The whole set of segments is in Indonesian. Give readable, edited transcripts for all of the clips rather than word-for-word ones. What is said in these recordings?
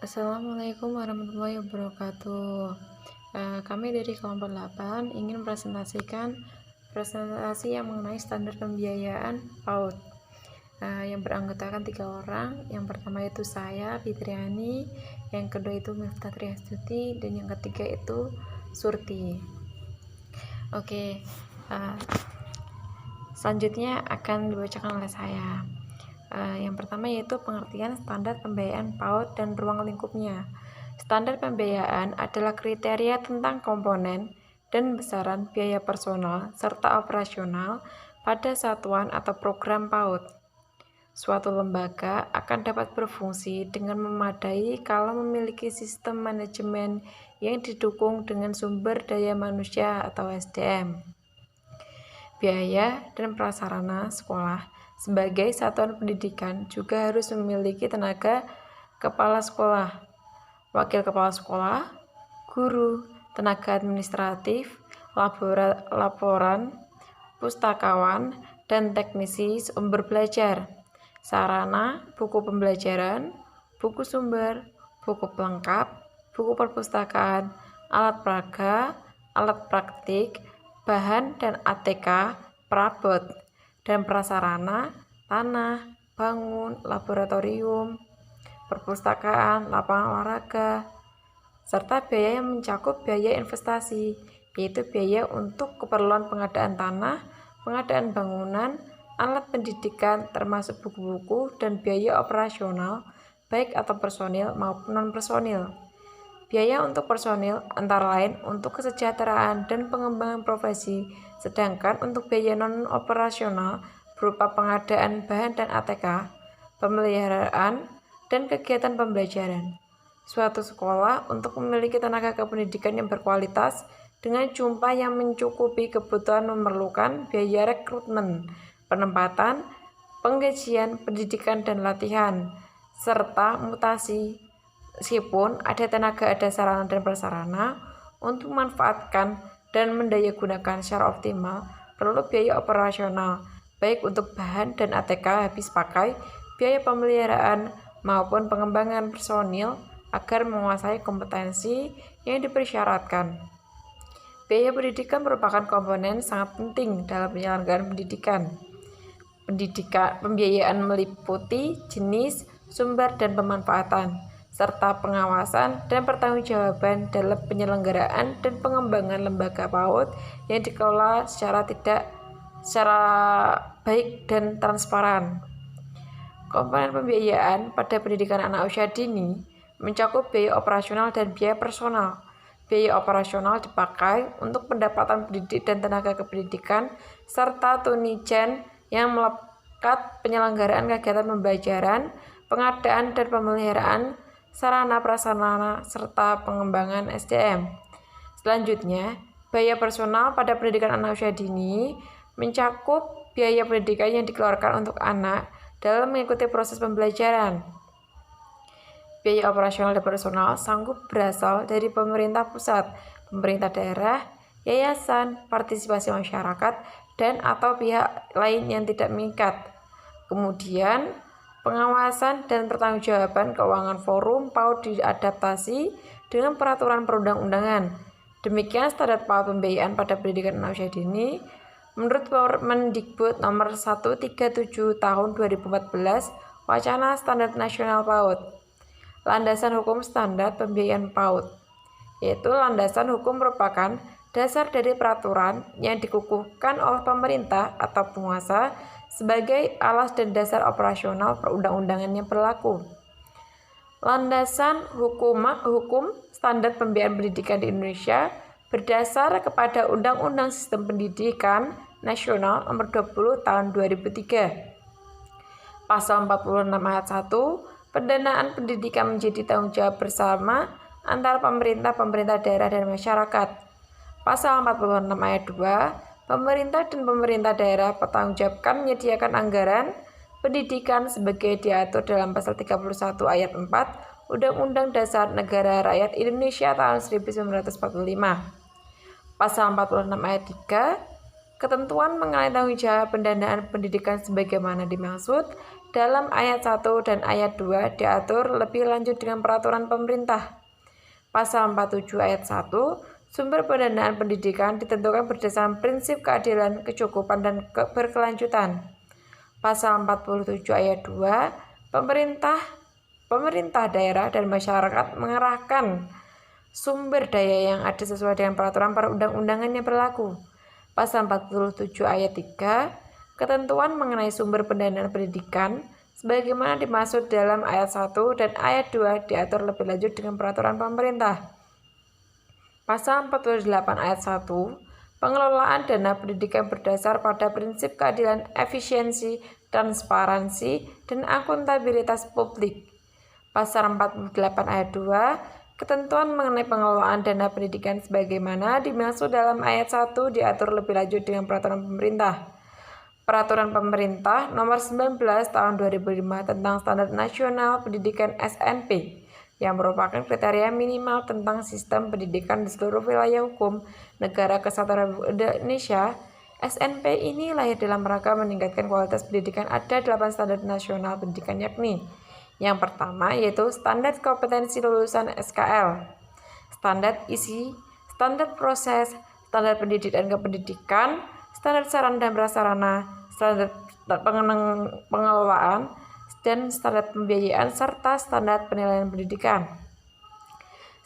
Assalamualaikum warahmatullahi wabarakatuh. Kami dari kelompok 8 ingin presentasi yang mengenai standar pembiayaan PAUD yang beranggotakan 3 orang. Yang pertama itu saya, Fitriani, yang kedua itu Miftah Triastuti, dan yang ketiga itu Surti. Oke, selanjutnya akan dibacakan oleh saya. Yang pertama yaitu pengertian standar pembiayaan PAUD dan ruang lingkupnya. Standar pembiayaan adalah kriteria tentang komponen dan besaran biaya personal serta operasional pada satuan atau program PAUD. Suatu lembaga akan dapat berfungsi dengan memadai kalau memiliki sistem manajemen yang didukung dengan sumber daya manusia atau SDM. Biaya dan prasarana sekolah sebagai satuan pendidikan juga harus memiliki tenaga kepala sekolah, wakil kepala sekolah, guru, tenaga administratif, laporan, pustakawan, dan teknisi sumber belajar, sarana, buku pembelajaran, buku sumber, buku pelengkap, buku perpustakaan, alat peraga, alat praktik, bahan dan ATK, perabot, dan prasarana, tanah, bangun, laboratorium, perpustakaan, lapangan olahraga, serta biaya yang mencakup biaya investasi, yaitu biaya untuk keperluan pengadaan tanah, pengadaan bangunan, alat pendidikan termasuk buku-buku, dan biaya operasional, baik atau personil maupun non-personil. Biaya untuk personil antara lain untuk kesejahteraan dan pengembangan profesi, sedangkan untuk biaya non-operasional berupa pengadaan bahan dan ATK, pemeliharaan, dan kegiatan pembelajaran. Suatu sekolah untuk memiliki tenaga kependidikan yang berkualitas dengan jumlah yang mencukupi kebutuhan memerlukan biaya rekrutmen, penempatan, penggajian, pendidikan, dan latihan, serta mutasi. Meskipun ada tenaga, ada sarana dan prasarana untuk memanfaatkan dan mendayagunakan secara optimal, perlu biaya operasional, baik untuk bahan dan ATK habis pakai, biaya pemeliharaan, maupun pengembangan personil agar menguasai kompetensi yang dipersyaratkan. Biaya pendidikan merupakan komponen sangat penting dalam penyelenggaraan pendidikan. Pembiayaan meliputi jenis, sumber, dan pemanfaatan, serta pengawasan dan pertanggungjawaban dalam penyelenggaraan dan pengembangan lembaga PAUD yang dikelola secara baik dan transparan. Komponen pembiayaan pada pendidikan anak usia dini mencakup biaya operasional dan biaya personal. Biaya operasional dipakai untuk pendapatan pendidik dan tenaga kependidikan, serta tunijan yang melekat penyelenggaraan kegiatan pembelajaran, pengadaan dan pemeliharaan sarana prasarana, serta pengembangan SDM. Selanjutnya, biaya personal pada pendidikan anak usia dini mencakup biaya pendidikan yang dikeluarkan untuk anak dalam mengikuti proses pembelajaran. Biaya operasional dan personal sanggup berasal dari pemerintah pusat, pemerintah daerah, yayasan, partisipasi masyarakat, dan atau pihak lain yang tidak mengikat. Kemudian, pengawasan dan pertanggungjawaban keuangan forum PAUD diadaptasi dengan peraturan perundang-undangan. Demikian standar PAUD pembiayaan pada pendidikan anak usia dini menurut Mendikbud nomor 137 tahun 2014, Wacana Standar Nasional PAUD. Landasan hukum standar pembiayaan PAUD, yaitu landasan hukum merupakan dasar dari peraturan yang dikukuhkan oleh pemerintah atau penguasa sebagai alas dan dasar operasional perundang-undangan yang berlaku. Landasan hukum standar pembiayaan pendidikan di Indonesia berdasar kepada Undang-Undang Sistem Pendidikan Nasional Nomor 20 Tahun 2003. Pasal 46 ayat 1, pendanaan pendidikan menjadi tanggung jawab bersama antara pemerintah daerah dan masyarakat. Pasal 46 ayat 2, pemerintah dan pemerintah daerah bertanggung jawabkan menyediakan anggaran pendidikan sebagai diatur dalam pasal 31 ayat 4 Undang-Undang Dasar Negara Rakyat Indonesia tahun 1945. Pasal 46 ayat 3, ketentuan mengenai tanggung jawab pendanaan pendidikan sebagaimana dimaksud dalam ayat 1 dan ayat 2 diatur lebih lanjut dengan peraturan pemerintah. Pasal 47 ayat 1, sumber pendanaan pendidikan ditentukan berdasarkan prinsip keadilan, kecukupan, dan berkelanjutan. Pasal 47 ayat 2, pemerintah daerah dan masyarakat mengerahkan sumber daya yang ada sesuai dengan peraturan perundang-undangan yang berlaku. Pasal 47 ayat 3, ketentuan mengenai sumber pendanaan pendidikan sebagaimana dimaksud dalam ayat 1 dan ayat 2 diatur lebih lanjut dengan peraturan pemerintah. Pasal 48 ayat 1, pengelolaan dana pendidikan berdasar pada prinsip keadilan, efisiensi, transparansi, dan akuntabilitas publik. Pasal 48 ayat 2, ketentuan mengenai pengelolaan dana pendidikan sebagaimana dimaksud dalam ayat 1 diatur lebih lanjut dengan peraturan pemerintah. Peraturan Pemerintah Nomor 19 Tahun 2005 tentang Standar Nasional Pendidikan (SNP) yang merupakan kriteria minimal tentang sistem pendidikan di seluruh wilayah hukum Negara Kesatuan Republik Indonesia. SNP ini lahir dalam rangka meningkatkan kualitas pendidikan. Ada 8 standar nasional pendidikan, yakni yang pertama yaitu standar kompetensi lulusan SKL, standar isi, standar proses, standar pendidikan dan kependidikan, standar sarana dan prasarana, standar pengelolaan, dan standar pembiayaan, serta standar penilaian pendidikan.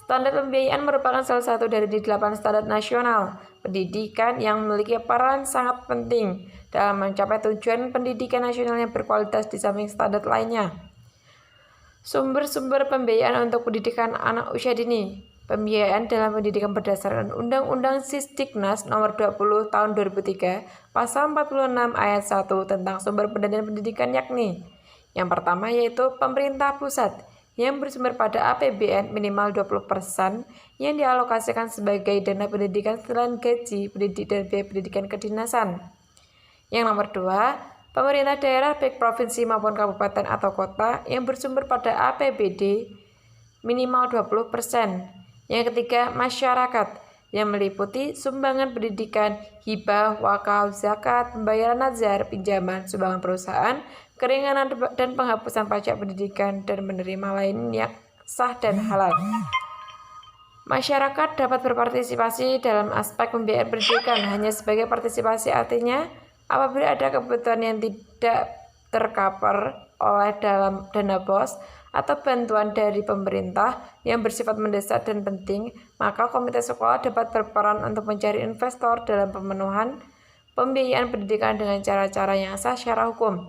Standar pembiayaan merupakan salah satu dari 8 standar nasional pendidikan yang memiliki peran sangat penting dalam mencapai tujuan pendidikan nasional yang berkualitas di samping standar lainnya. Sumber-sumber pembiayaan untuk pendidikan anak usia dini. Pembiayaan dalam pendidikan berdasarkan Undang-Undang Sisdiknas Nomor 20 Tahun 2003, Pasal 46 ayat 1 tentang sumber pendanaan pendidikan, yakni yang pertama yaitu pemerintah pusat yang bersumber pada APBN minimal 20% yang dialokasikan sebagai dana pendidikan selain gaji pendidik dan biaya pendidikan kedinasan. Yang nomor 2, pemerintah daerah baik provinsi maupun kabupaten atau kota yang bersumber pada APBD minimal 20%. Yang ketiga, masyarakat yang meliputi sumbangan pendidikan, hibah, wakaf, zakat, pembayaran nazar, pinjaman, sumbangan perusahaan, keringanan dan penghapusan pajak pendidikan, dan menerima lain yang sah dan halal. Masyarakat dapat berpartisipasi dalam aspek pembiayaan pendidikan hanya sebagai partisipasi, artinya apabila ada kebutuhan yang tidak tercover oleh dalam dana BOS atau bantuan dari pemerintah yang bersifat mendesak dan penting, maka komite sekolah dapat berperan untuk mencari investor dalam pemenuhan pembiayaan pendidikan dengan cara-cara yang sah secara hukum.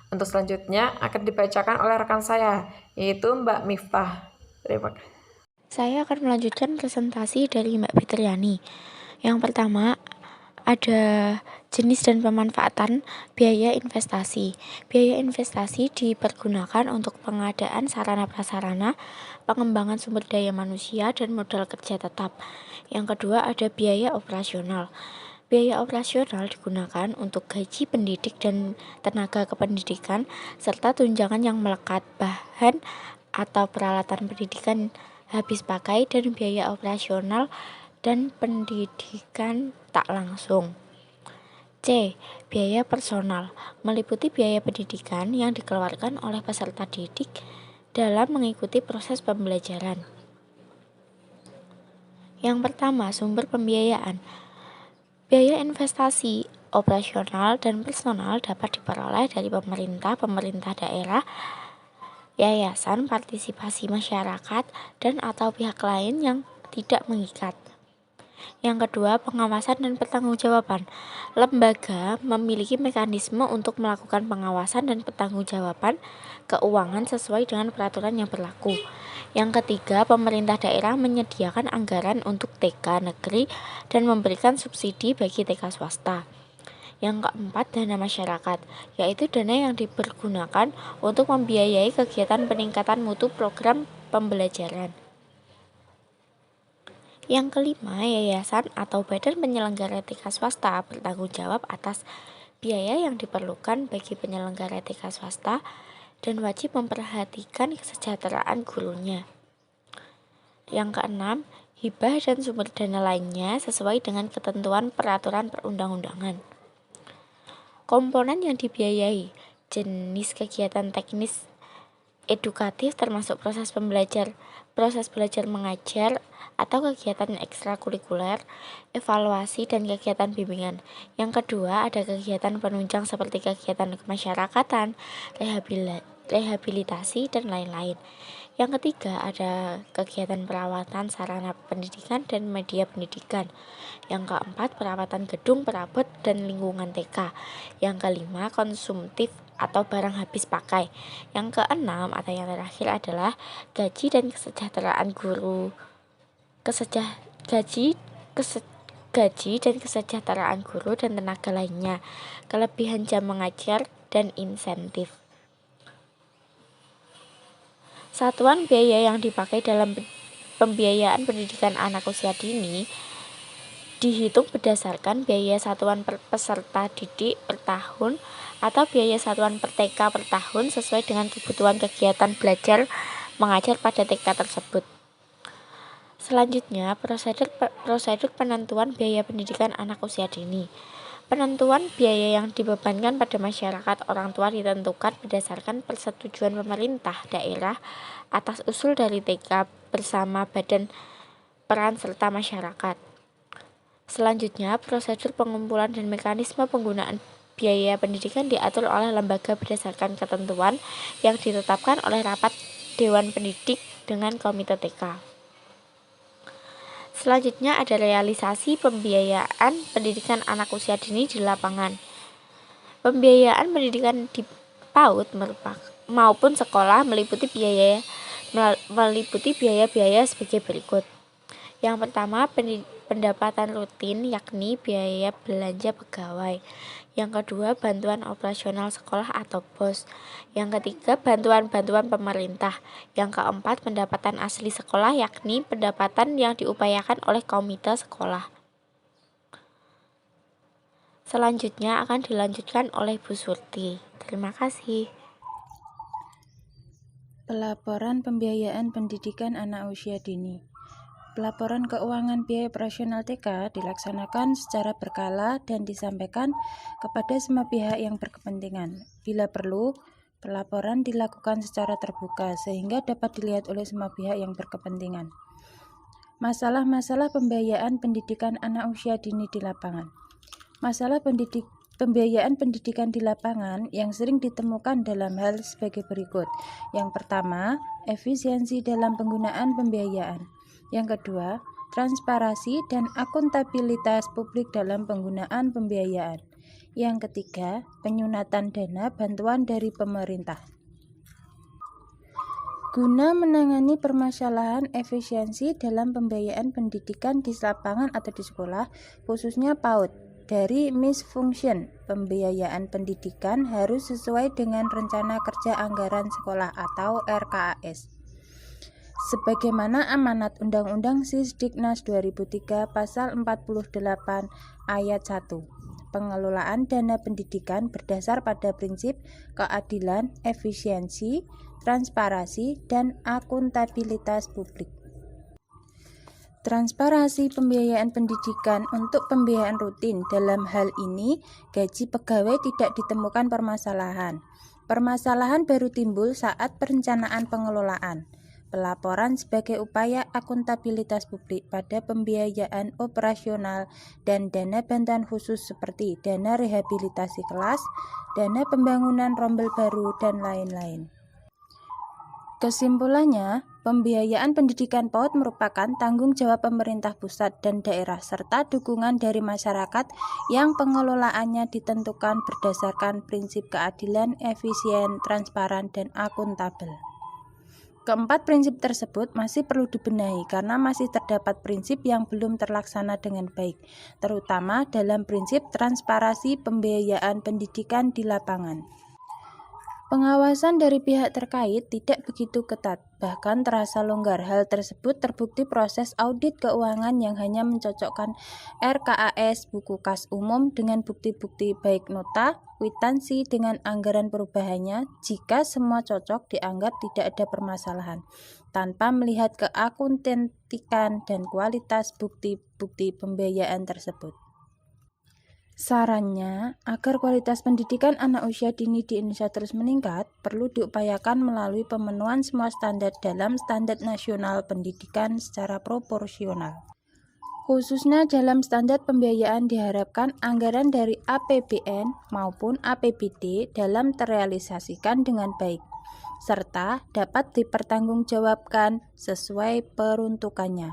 Untuk selanjutnya akan dibacakan oleh rekan saya, yaitu Mbak Miftah. Terima kasih. Saya akan melanjutkan presentasi dari Mbak Fitriani. Yang pertama, ada jenis dan pemanfaatan biaya investasi. Biaya investasi dipergunakan untuk pengadaan sarana prasarana, pengembangan sumber daya manusia, dan modal kerja tetap. Yang kedua, ada biaya operasional. Biaya operasional digunakan untuk gaji pendidik dan tenaga kependidikan, serta tunjangan yang melekat, bahan atau peralatan pendidikan habis pakai, dan biaya operasional dan pendidikan tak langsung. C. Biaya personal meliputi biaya pendidikan yang dikeluarkan oleh peserta didik dalam mengikuti proses pembelajaran. Yang pertama, sumber pembiayaan. Biaya investasi operasional dan personal dapat diperoleh dari pemerintah daerah, yayasan, partisipasi masyarakat, dan atau pihak lain yang tidak mengikat. Yang kedua, pengawasan dan pertanggungjawaban. Lembaga memiliki mekanisme untuk melakukan pengawasan dan pertanggungjawaban keuangan sesuai dengan peraturan yang berlaku. Yang ketiga, pemerintah daerah menyediakan anggaran untuk TK negeri dan memberikan subsidi bagi TK swasta. Yang keempat, dana masyarakat, yaitu dana yang dipergunakan untuk membiayai kegiatan peningkatan mutu program pembelajaran. Yang kelima, yayasan atau badan penyelenggara TK swasta bertanggung jawab atas biaya yang diperlukan bagi penyelenggara TK swasta dan wajib memperhatikan kesejahteraan gurunya. Yang keenam, hibah dan sumber dana lainnya sesuai dengan ketentuan peraturan perundang-undangan. Komponen yang dibiayai, jenis kegiatan teknis edukatif termasuk proses belajar mengajar atau kegiatan ekstrakurikuler, evaluasi dan kegiatan bimbingan. Yang kedua ada kegiatan penunjang seperti kegiatan kemasyarakatan, rehabilitasi dan lain-lain. Yang ketiga ada kegiatan perawatan sarana pendidikan dan media pendidikan. Yang keempat perawatan gedung, perabot dan lingkungan TK. Yang kelima konsumtif atau barang habis pakai. Yang keenam atau yang terakhir adalah gaji dan kesejahteraan guru. Gaji dan kesejahteraan guru dan tenaga lainnya, kelebihan jam mengajar dan insentif. Satuan biaya yang dipakai dalam pembiayaan pendidikan anak usia dini dihitung berdasarkan biaya satuan per peserta didik per tahun atau biaya satuan per TK per tahun sesuai dengan kebutuhan kegiatan belajar mengajar pada TK tersebut. Selanjutnya, prosedur penentuan biaya pendidikan anak usia dini. Penentuan biaya yang dibebankan pada masyarakat orang tua ditentukan berdasarkan persetujuan pemerintah daerah atas usul dari TK bersama badan peran serta masyarakat. Selanjutnya, prosedur pengumpulan dan mekanisme penggunaan biaya pendidikan diatur oleh lembaga berdasarkan ketentuan yang ditetapkan oleh rapat Dewan Pendidik dengan Komite TK. Selanjutnya ada realisasi pembiayaan pendidikan anak usia dini di lapangan. Pembiayaan pendidikan di PAUD maupun sekolah meliputi biaya-biaya sebagai berikut. Yang pertama, pendapatan rutin yakni biaya belanja pegawai. Yang kedua, bantuan operasional sekolah atau BOS. Yang ketiga, bantuan-bantuan pemerintah. Yang keempat, pendapatan asli sekolah yakni pendapatan yang diupayakan oleh komite sekolah. Selanjutnya akan dilanjutkan oleh Bu Surti. Terima kasih. Pelaporan pembiayaan pendidikan anak usia dini. Pelaporan keuangan biaya operasional TK dilaksanakan secara berkala dan disampaikan kepada semua pihak yang berkepentingan. Bila perlu, pelaporan dilakukan secara terbuka sehingga dapat dilihat oleh semua pihak yang berkepentingan. Masalah-masalah pembiayaan pendidikan anak usia dini di lapangan. Masalah pembiayaan pendidikan di lapangan yang sering ditemukan dalam hal sebagai berikut. Yang pertama, efisiensi dalam penggunaan pembiayaan. Yang kedua, transparansi dan akuntabilitas publik dalam penggunaan pembiayaan. Yang ketiga, penyunatan dana bantuan dari pemerintah. Guna menangani permasalahan efisiensi dalam pembiayaan pendidikan di lapangan atau di sekolah, khususnya PAUD, dari misfunction pembiayaan pendidikan harus sesuai dengan rencana kerja anggaran sekolah atau RKAS. Sebagaimana amanat Undang-Undang Sisdiknas 2003 Pasal 48 Ayat 1. Pengelolaan dana pendidikan berdasar pada prinsip keadilan, efisiensi, transparansi, dan akuntabilitas publik. Transparansi pembiayaan pendidikan untuk pembiayaan rutin. Dalam hal ini, gaji pegawai tidak ditemukan permasalahan. Permasalahan baru timbul saat perencanaan pengelolaan. Pelaporan sebagai upaya akuntabilitas publik pada pembiayaan operasional dan dana bantuan khusus seperti dana rehabilitasi kelas, dana pembangunan rombel baru, dan lain-lain. Kesimpulannya, pembiayaan pendidikan PAUD merupakan tanggung jawab pemerintah pusat dan daerah serta dukungan dari masyarakat yang pengelolaannya ditentukan berdasarkan prinsip keadilan, efisien, transparan, dan akuntabel. Keempat prinsip tersebut masih perlu dibenahi karena masih terdapat prinsip yang belum terlaksana dengan baik, terutama dalam prinsip transparansi pembiayaan pendidikan di lapangan. Pengawasan dari pihak terkait tidak begitu ketat, bahkan terasa longgar. Hal tersebut terbukti proses audit keuangan yang hanya mencocokkan RKAS buku kas umum dengan bukti-bukti baik nota, kwitansi dengan anggaran perubahannya. Jika semua cocok dianggap tidak ada permasalahan, tanpa melihat keautentikan dan kualitas bukti-bukti pembiayaan tersebut. Sarannya, agar kualitas pendidikan anak usia dini di Indonesia terus meningkat, perlu diupayakan melalui pemenuhan semua standar dalam Standar Nasional Pendidikan secara proporsional. Khususnya dalam standar pembiayaan diharapkan anggaran dari APBN maupun APBD dalam terrealisasikan dengan baik, serta dapat dipertanggungjawabkan sesuai peruntukannya.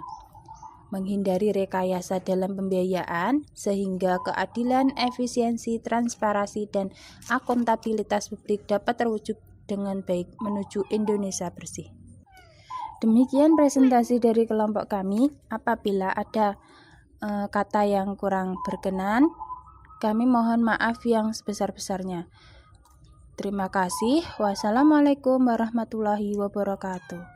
Menghindari rekayasa dalam pembiayaan sehingga keadilan, efisiensi, transparansi, dan akuntabilitas publik dapat terwujud dengan baik menuju Indonesia bersih. Demikian presentasi dari kelompok kami. Apabila ada kata yang kurang berkenan, kami mohon maaf yang sebesar-besarnya. Terima kasih. Wassalamualaikum warahmatullahi wabarakatuh.